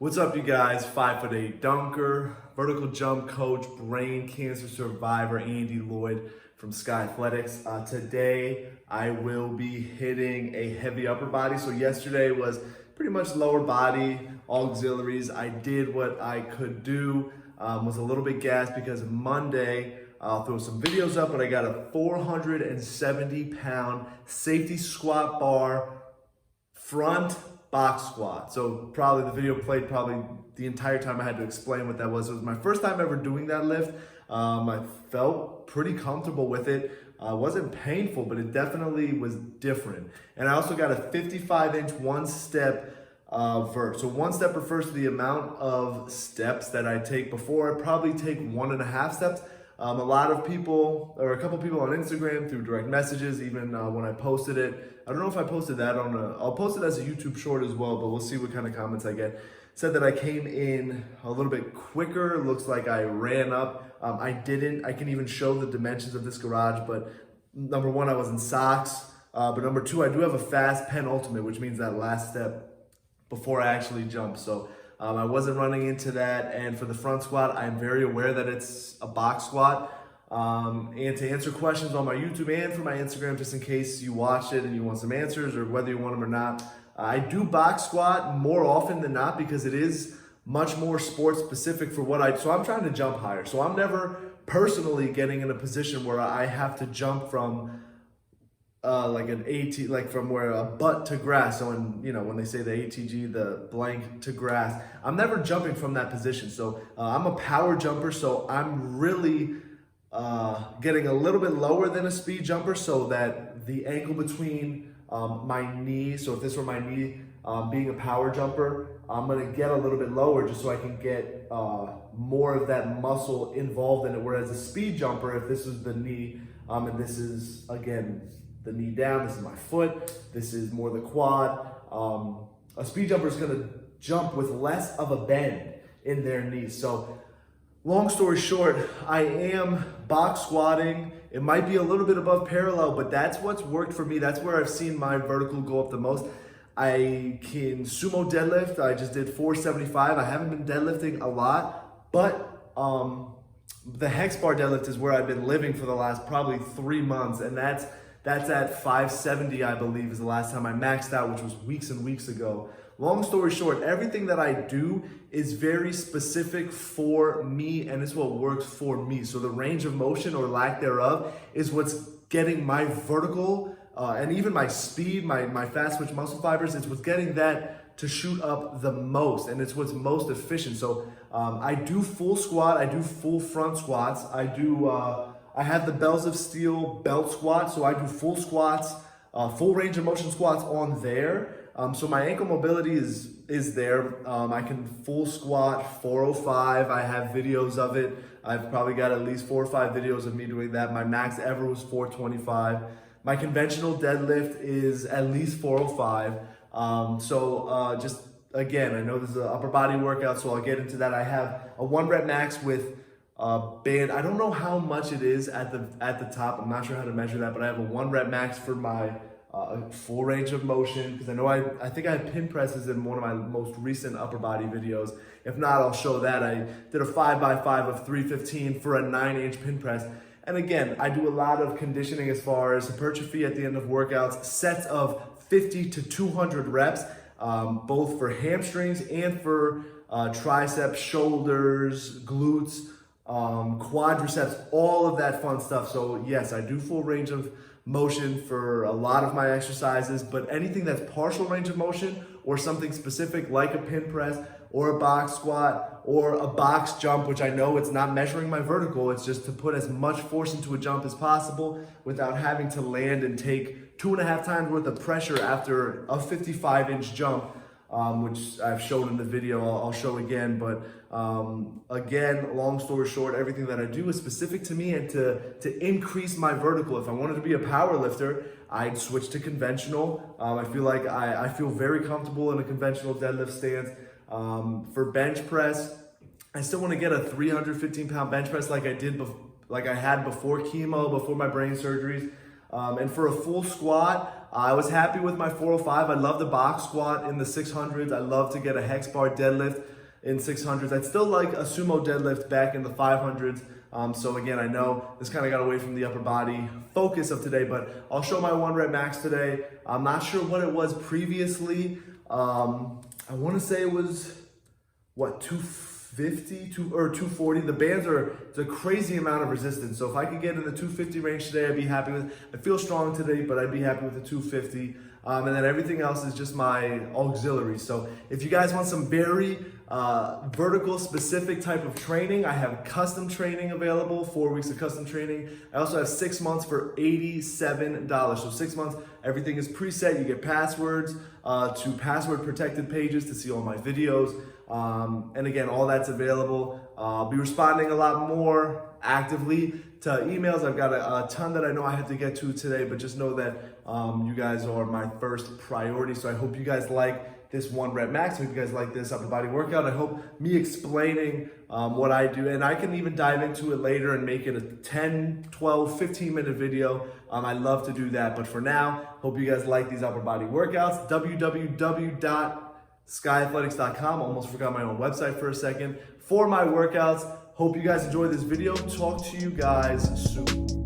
What's up, you guys? 5'8" dunker, vertical jump coach, brain cancer survivor, Andy Lloyd from Skigh Athletics. Today, I will be hitting a heavy upper body. So yesterday was pretty much lower body, auxiliaries. I did what I could do, was a little bit gassed because Monday, I'll throw some videos up, but I got a 470-pound safety squat bar front box squat. So probably the video played probably the entire time. I had to explain what that was. It was my first time ever doing that lift. I felt pretty comfortable with it. It wasn't painful, but it definitely was different. And I also got a 55-inch one-step vert. So one step refers to the amount of steps that I take before. I probably take 1.5 steps. A lot of people, or a couple people on Instagram through direct messages, even when I posted it. I don't know if I posted that I'll post it as a YouTube short as well, but we'll see what kind of comments I get. Said that I came in a little bit quicker. Looks like I ran up. I didn't. I can even show the dimensions of this garage, but number one, I was in socks. But number two, I do have a fast penultimate, which means that last step before I actually jump. So I wasn't running into that. And for the front squat, I'm very aware that it's a box squat. And to answer questions on my YouTube and for my Instagram, just in case you watched it and you want some answers or whether you want them or not, I do box squat more often than not because it is much more sport specific for so I'm trying to jump higher. So I'm never personally getting in a position where I have to jump from like an like from where a butt to grass. So when they say the ATG, the blank to grass, I'm never jumping from that position. So I'm a power jumper. So I'm really getting a little bit lower than a speed jumper so that the angle between my knee, so if this were my knee, being a power jumper, I'm gonna get a little bit lower just so I can get more of that muscle involved in it. Whereas a speed jumper, if this is the knee, and this is, again, the knee down, this is my foot, this is more the quad, a speed jumper is gonna jump with less of a bend in their knees. So long story short, I am box squatting. It might be a little bit above parallel, but that's what's worked for me. That's where I've seen my vertical go up the most. I can sumo deadlift. I just did 475. I haven't been deadlifting a lot, but the hex bar deadlift is where I've been living for the last probably 3 months, and that's at 570, I believe, is the last time I maxed out, which was weeks and weeks ago. Long story short, everything that I do is very specific for me, and it's what works for me. So the range of motion or lack thereof is what's getting my vertical and even my speed, my fast twitch muscle fibers, it's what's getting that to shoot up the most, and it's what's most efficient. So I do full squat, I do full front squats, I have the Bells of Steel belt squat, so I do full squats, full range of motion squats on there. So my ankle mobility is there. I can full squat 405. I have videos of it. I've probably got at least 4 or 5 videos of me doing that. My max ever was 425. My conventional deadlift is at least 405. Just again, I know this is an upper body workout, so I'll get into that. I have a 1 rep max with band. I don't know how much it is at the top. I'm not sure how to measure that, but I have a 1 rep max for my full range of motion, because I know I think I had pin presses in one of my most recent upper body videos. If not, I'll show that. I did a 5x5 of 315 for a 9-inch pin press. And again, I do a lot of conditioning as far as hypertrophy at the end of workouts, sets of 50 to 200 reps, both for hamstrings and for triceps, shoulders, glutes, quadriceps, all of that fun stuff. So yes, I do full range of motion for a lot of my exercises, but anything that's partial range of motion or something specific like a pin press or a box squat or a box jump, which I know it's not measuring my vertical, it's just to put as much force into a jump as possible without having to land and take 2.5 times worth of pressure after a 55-inch jump, which I've shown in the video, I'll show again. But again, long story short, everything that I do is specific to me and to increase my vertical. If I wanted to be a power lifter, I'd switch to conventional. I feel like I feel very comfortable in a conventional deadlift stance. For bench press, I still want to get a 315-pound bench press like I had before chemo, before my brain surgeries. And for a full squat, I was happy with my 405. I love the box squat in the 600s. I love to get a hex bar deadlift in 600s. I'd still like a sumo deadlift back in the 500s. So again, I know this kind of got away from the upper body focus of today, but I'll show my 1 rep max today. I'm not sure what it was previously. I want to say it was, what, 250 or 240. The bands it's a crazy amount of resistance. So if I could get in the 250 range today, I'd be happy with it. I feel strong today, but I'd be happy with the 250. And then everything else is just my auxiliary. So if you guys want some very vertical specific type of training, I have custom training available, 4 weeks of custom training. I also have 6 months for $87. So 6 months, everything is preset. You get passwords to password protected pages to see all my videos. And again, all that's available. I'll be responding a lot more actively to emails. I've got a ton that I know I have to get to today, but just know that you guys are my first priority. So I hope you guys like this 1 rep max. I hope you guys like this upper body workout. I hope me explaining what I do, and I can even dive into it later and make it a 10, 12, 15-minute video. I love to do that. But for now, hope you guys like these upper body workouts. www.skighathletics.com. Almost forgot my own website for a second. For my workouts, hope you guys enjoyed this video. Talk to you guys soon.